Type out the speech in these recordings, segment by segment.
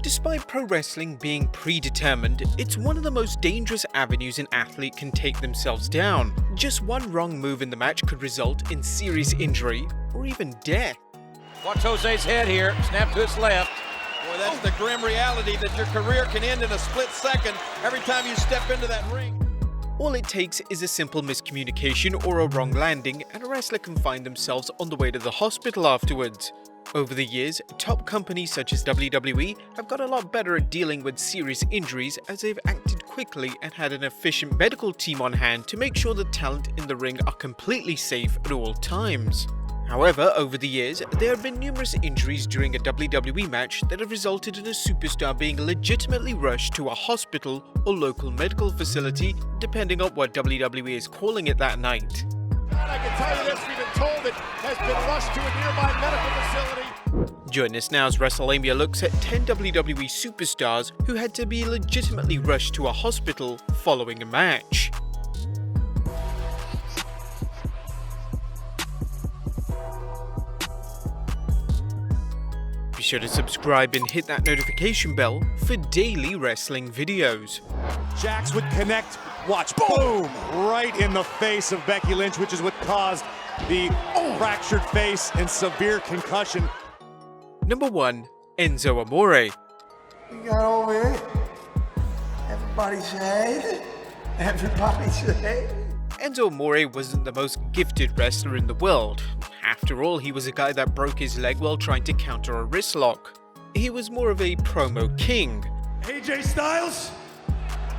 Despite pro wrestling being predetermined, it's one of the most dangerous avenues an athlete can take themselves down. Just one wrong move in the match could result in serious injury or even death. Watch Jose's head here, snap to his left. Boy, that's the grim reality that your career can end in a split second every time you step into that ring. All it takes is a simple miscommunication or a wrong landing, and a wrestler can find themselves on the way to the hospital afterwards. Over the years, top companies such as WWE have got a lot better at dealing with serious injuries, as they've acted quickly and had an efficient medical team on hand to make sure the talent in the ring are completely safe at all times. However, over the years, there have been numerous injuries during a WWE match that have resulted in a superstar being legitimately rushed to a hospital or local medical facility, depending on what WWE is calling it that night. I can tell you this, we've been told it has been rushed to a nearby medical facility. Join us now's Wrestlelamia looks at 10 WWE superstars who had to be legitimately rushed to a hospital following a match. Be sure to subscribe and hit that notification bell for daily wrestling videos. Jax would connect, watch, boom, right in the face of Becky Lynch, which is what caused the fractured face and severe concussion. Number 1. Enzo Amore. You got over it. Everybody say it. Everybody say it. Enzo Amore wasn't the most gifted wrestler in the world. After all, he was a guy that broke his leg while trying to counter a wrist lock. He was more of a promo king. AJ Styles,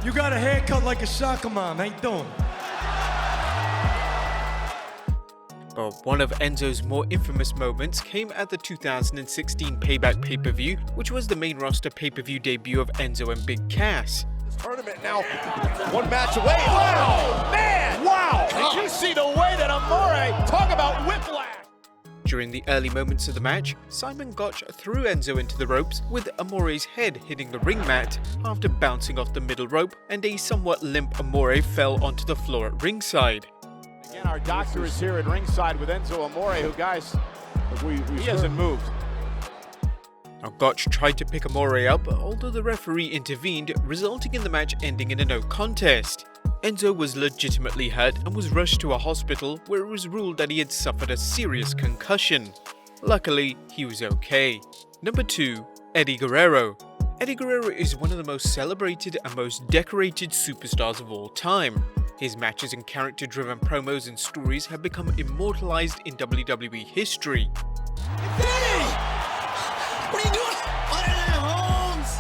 you got a haircut like a soccer mom, how you doing? But one of Enzo's more infamous moments came at the 2016 Payback pay-per-view, which was the main roster pay-per-view debut of Enzo and Big Cass. This tournament now one match away. Wow, man! Wow! Did you see the way that Amore, talk about whiplash? During the early moments of the match, Simon Gotch threw Enzo into the ropes, with Amore's head hitting the ring mat after bouncing off the middle rope, and a somewhat limp Amore fell onto the floor at ringside. Again, our doctor is here at ringside with Enzo Amore, who, guys, he hasn't moved. Now, Gotch tried to pick Amore up, although the referee intervened, resulting in the match ending in a no contest. Enzo was legitimately hurt and was rushed to a hospital, where it was ruled that he had suffered a serious concussion. Luckily, he was okay. Number 2. Eddie Guerrero. Eddie Guerrero is one of the most celebrated and most decorated superstars of all time. His matches and character-driven promos and stories have become immortalized in WWE history. Eddie! What are you doing? Holmes!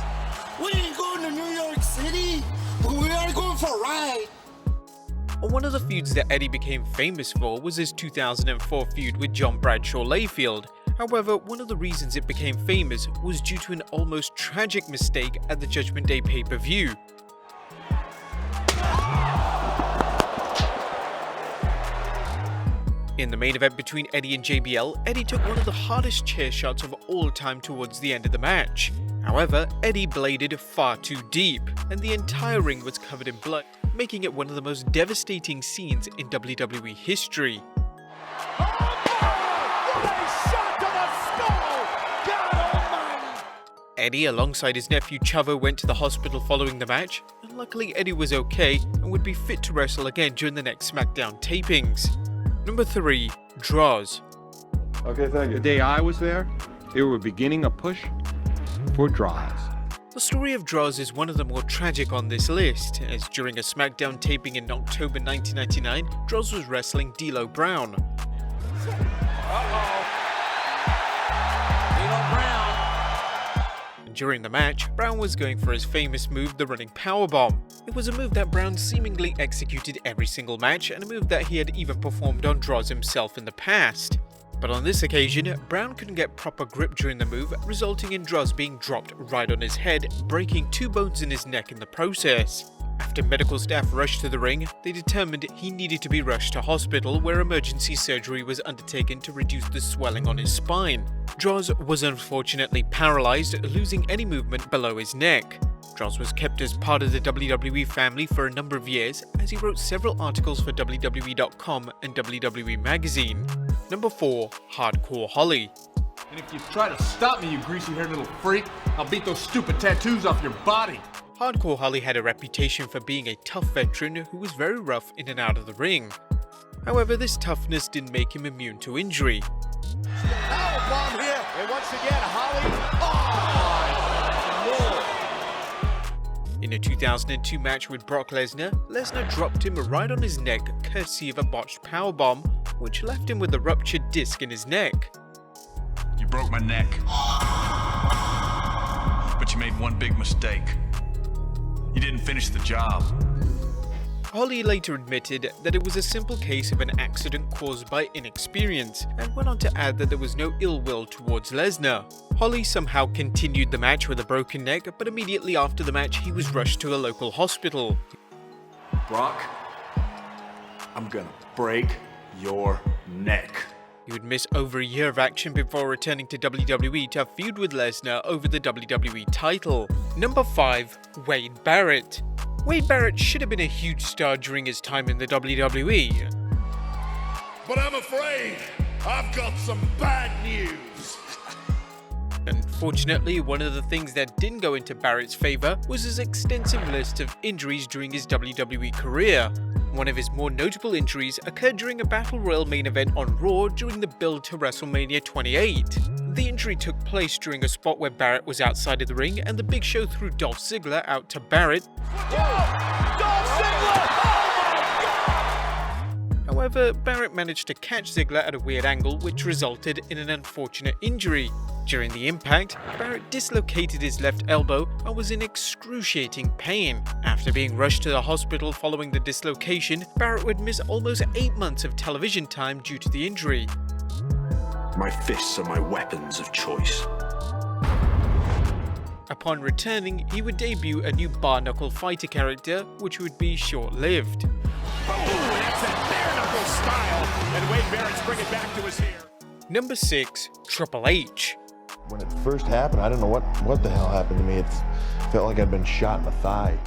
We ain't going to New York City. We are going for a ride. One of the feuds that Eddie became famous for was his 2004 feud with John Bradshaw Layfield. However, one of the reasons it became famous was due to an almost tragic mistake at the Judgment Day pay-per-view. In the main event between Eddie and JBL, Eddie took one of the hardest chair shots of all time towards the end of the match. However, Eddie bladed far too deep, and the entire ring was covered in blood, making it one of the most devastating scenes in WWE history. Eddie, alongside his nephew Chavo, went to the hospital following the match, and luckily Eddie was okay and would be fit to wrestle again during the next SmackDown tapings. Number 3. Droz. Okay, thank you. The day I was there, they were beginning a push for Droz. The story of Droz is one of the more tragic on this list, as during a SmackDown taping in October 1999, Droz was wrestling D'Lo Brown. During the match, Brown was going for his famous move, the running powerbomb. It was a move that Brown seemingly executed every single match, and a move that he had even performed on Droz himself in the past. But on this occasion, Brown couldn't get proper grip during the move, resulting in Droz being dropped right on his head, breaking 2 bones in his neck in the process. After medical staff rushed to the ring, they determined he needed to be rushed to hospital, where emergency surgery was undertaken to reduce the swelling on his spine. Droz was unfortunately paralyzed, losing any movement below his neck. Droz was kept as part of the WWE family for a number of years, as he wrote several articles for WWE.com and WWE Magazine. Number 4. Hardcore Holly. And if you try to stop me, you greasy-haired little freak, I'll beat those stupid tattoos off your body. Hardcore Holly had a reputation for being a tough veteran who was very rough in and out of the ring. However, this toughness didn't make him immune to injury. Powerbomb here, and once again, Holly. In a 2002 match with Brock Lesnar, Lesnar dropped him right on his neck courtesy of a botched powerbomb, which left him with a ruptured disc in his neck. You broke my neck. But you made one big mistake. You didn't finish the job. Holly later admitted that it was a simple case of an accident caused by inexperience, and went on to add that there was no ill will towards Lesnar. Holly somehow continued the match with a broken neck, but immediately after the match he was rushed to a local hospital. Brock, I'm gonna break your neck. He would miss over a year of action before returning to WWE to feud with Lesnar over the WWE title. Number 5. Wade Barrett. Wade Barrett should have been a huge star during his time in the WWE. But I'm afraid I've got some bad news. Unfortunately, one of the things that didn't go into Barrett's favor was his extensive list of injuries during his WWE career. One of his more notable injuries occurred during a Battle Royal main event on Raw during the build to WrestleMania 28. The injury took place during a spot where Barrett was outside of the ring and the Big Show threw Dolph Ziggler out to Barrett. Dolph Ziggler! Oh my God! However, Barrett managed to catch Ziggler at a weird angle, which resulted in an unfortunate injury. During the impact, Barrett dislocated his left elbow and was in excruciating pain. After being rushed to the hospital following the dislocation, Barrett would miss almost 8 months of television time due to the injury. My fists are my weapons of choice. Upon returning, he would debut a new bar-knuckle fighter character, which would be short-lived. Boom! That's that bare-knuckle style, and Wade Barrett's bringing it back to us here. Number 6. Triple H. When it first happened, I didn't know what the hell happened to me. It felt like I'd been shot in the thigh.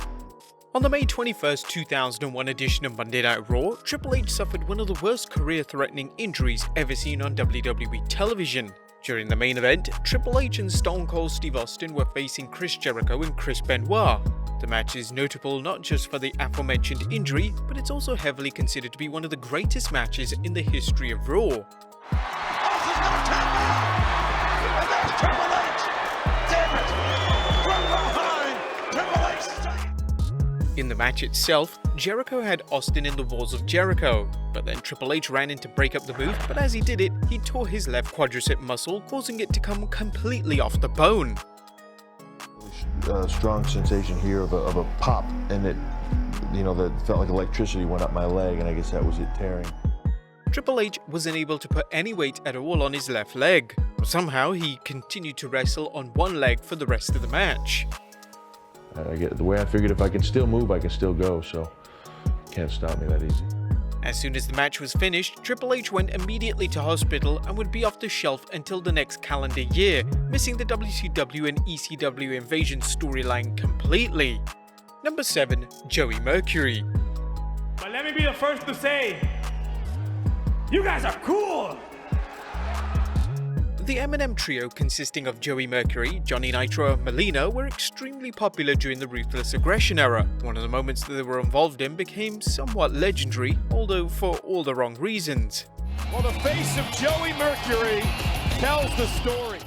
On the May 21st, 2001 edition of Monday Night Raw, Triple H suffered one of the worst career-threatening injuries ever seen on WWE television. During the main event, Triple H and Stone Cold Steve Austin were facing Chris Jericho and Chris Benoit. The match is notable not just for the aforementioned injury, but it's also heavily considered to be one of the greatest matches in the history of Raw. In the match itself, Jericho had Austin in the walls of Jericho, but then Triple H ran in to break up the move, but as he did it, he tore his left quadricep muscle, causing it to come completely off the bone. Strong sensation here of a pop, and it, that felt like electricity went up my leg, and I guess that was it tearing. Triple H was unable to put any weight at all on his left leg. Somehow, he continued to wrestle on one leg for the rest of the match. The way I figured, if I can still move, I can still go, so can't stop me that easy. As soon as the match was finished, Triple H went immediately to hospital and would be off the shelf until the next calendar year, missing the WCW and ECW Invasion storyline completely. Number 7. Joey Mercury. But let me be the first to say, you guys are cool! The M&M trio, consisting of Joey Mercury, Johnny Nitro, and Melina, were extremely popular during the Ruthless Aggression era. One of the moments that they were involved in became somewhat legendary, although for all the wrong reasons. Well, the face of Joey Mercury tells the story.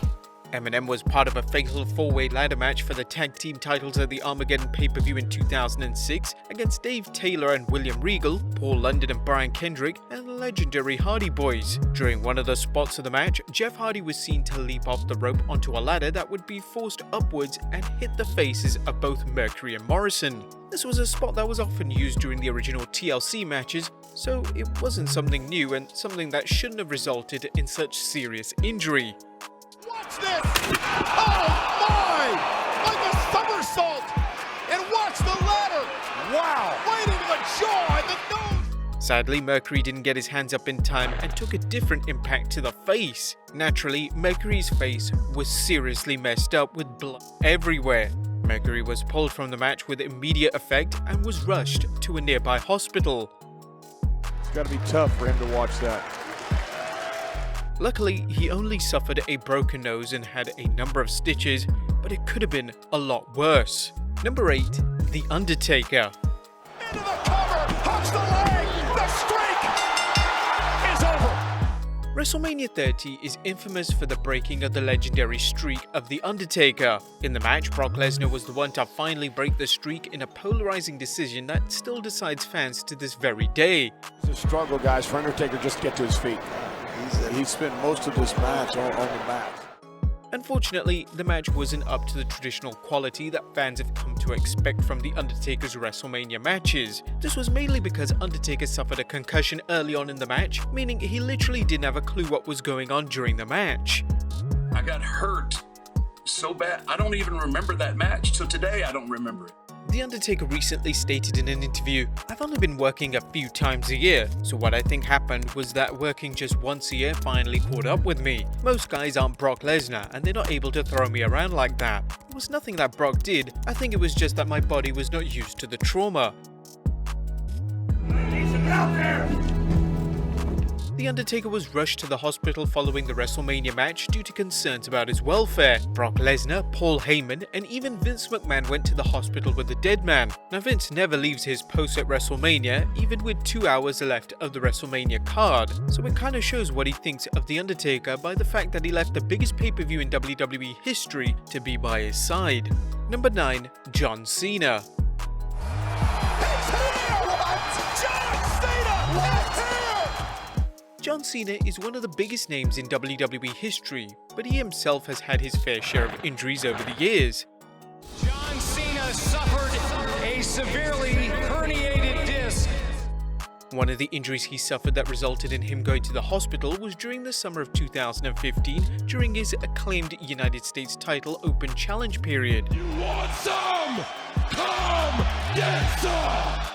M&M was part of a fatal four-way ladder match for the tag team titles at the Armageddon pay-per-view in 2006 against Dave Taylor and William Regal, Paul London and Brian Kendrick, and the legendary Hardy Boys. During one of the spots of the match, Jeff Hardy was seen to leap off the rope onto a ladder that would be forced upwards and hit the faces of both Mercury and Morrison. This was a spot that was often used during the original TLC matches, so it wasn't something new and something that shouldn't have resulted in such serious injury. Watch this! Oh my! Like a somersault! And watch the ladder! Wow! Right into the jaw and the nose! Sadly, Mercury didn't get his hands up in time and took a different impact to the face. Naturally, Mercury's face was seriously messed up with blood everywhere. Mercury was pulled from the match with immediate effect and was rushed to a nearby hospital. It's got to be tough for him to watch that. Luckily, he only suffered a broken nose and had a number of stitches, but it could have been a lot worse. Number 8. The Undertaker. Into the cover, hooks the leg, the streak is over. WrestleMania 30 is infamous for the breaking of the legendary streak of The Undertaker. In the match, Brock Lesnar was the one to finally break the streak in a polarizing decision that still decides fans to this very day. It's a struggle, guys, for Undertaker just to get to his feet. He spent most of this match on the mat. Unfortunately, the match wasn't up to the traditional quality that fans have come to expect from The Undertaker's WrestleMania matches. This was mainly because Undertaker suffered a concussion early on in the match, meaning he literally didn't have a clue what was going on during the match. I got hurt so bad, I don't even remember that match. Till today, I don't remember it. The Undertaker recently stated in an interview, "I've only been working a few times a year, so what I think happened was that working just once a year finally caught up with me. Most guys aren't Brock Lesnar and they're not able to throw me around like that. It was nothing that Brock did, I think it was just that my body was not used to the trauma." The Undertaker was rushed to the hospital following the WrestleMania match due to concerns about his welfare. Brock Lesnar, Paul Heyman, and even Vince McMahon went to the hospital with the dead man. Now Vince never leaves his post at WrestleMania, even with 2 hours left of the WrestleMania card. So it kinda shows what he thinks of The Undertaker by the fact that he left the biggest pay-per-view in WWE history to be by his side. Number 9. John Cena. John Cena is one of the biggest names in WWE history, but he himself has had his fair share of injuries over the years. John Cena suffered a severely herniated disc. One of the injuries he suffered that resulted in him going to the hospital was during the summer of 2015 during his acclaimed United States title Open Challenge period. You want some? Come get some!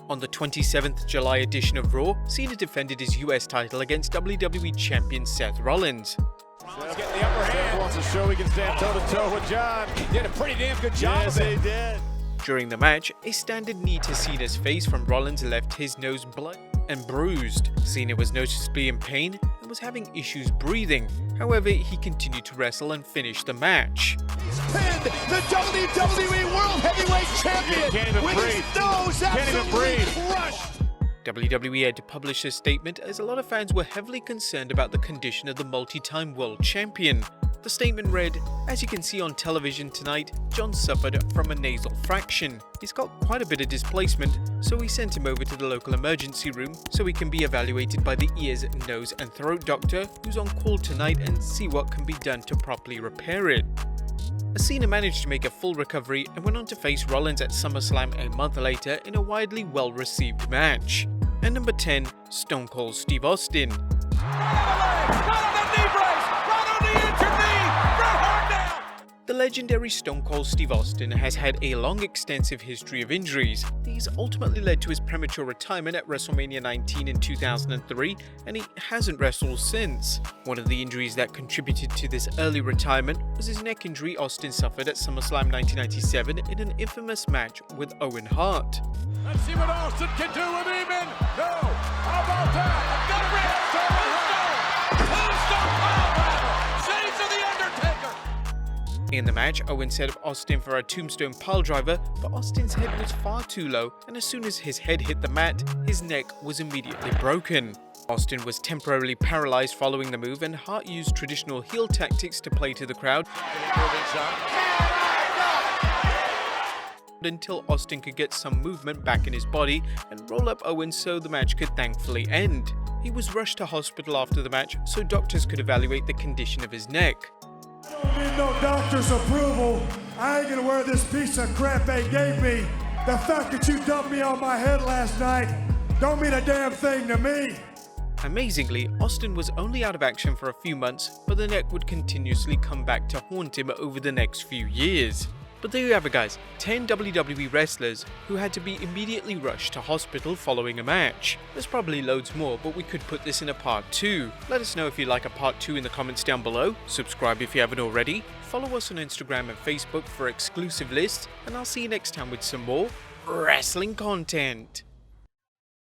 On the 27th July edition of Raw, Cena defended his US title against WWE champion Seth Rollins. Rollins getting the upper hand. Seth wants to show he can stand toe-to-toe with John. He did a pretty damn good job of it. He did. During the match, a standard knee to Cena's face from Rollins left his nose bloody and bruised. Cena was noticeably in pain and was having issues breathing. However, he continued to wrestle and finish the match. He's pinned the WWE World Heavyweight Champion with his nose absolutely crushed. WWE had to publish a statement as a lot of fans were heavily concerned about the condition of the multi-time world champion. The statement read, "As you can see on television tonight, John suffered from a nasal fraction. He's got quite a bit of displacement, so we sent him over to the local emergency room so he can be evaluated by the ears, nose and throat doctor who's on call tonight and see what can be done to properly repair it." Cena managed to make a full recovery and went on to face Rollins at SummerSlam a month later in a widely well-received match. And number 10, Stone Cold Steve Austin. The legendary Stone Cold Steve Austin has had a long, extensive history of injuries. These ultimately led to his premature retirement at WrestleMania 19 in 2003, and he hasn't wrestled since. One of the injuries that contributed to this early retirement was his neck injury Austin suffered at SummerSlam 1997 in an infamous match with Owen Hart. Let's see what Austin can do with Eamon. No, how about that? I've got a Shades of the Undertaker. In the match, Owen set up Austin for a tombstone piledriver, but Austin's head was far too low, and as soon as his head hit the mat, his neck was immediately broken. Austin was temporarily paralyzed following the move, and Hart used traditional heel tactics to play to the crowd until Austin could get some movement back in his body and roll up Owen so the match could thankfully end. He was rushed to hospital after the match so doctors could evaluate the condition of his neck. I don't need no doctor's approval. I ain't gonna wear this piece of crap they gave me. The fact that you dumped me on my head last night don't mean a damn thing to me. Amazingly, Austin was only out of action for a few months, but the neck would continuously come back to haunt him over the next few years. But there you have it, guys, 10 WWE wrestlers who had to be immediately rushed to hospital following a match. There's probably loads more, but we could put this in a part 2. Let us know if you'd like a part 2 in the comments down below. Subscribe if you haven't already. Follow us on Instagram and Facebook for exclusive lists, and I'll see you next time with some more wrestling content.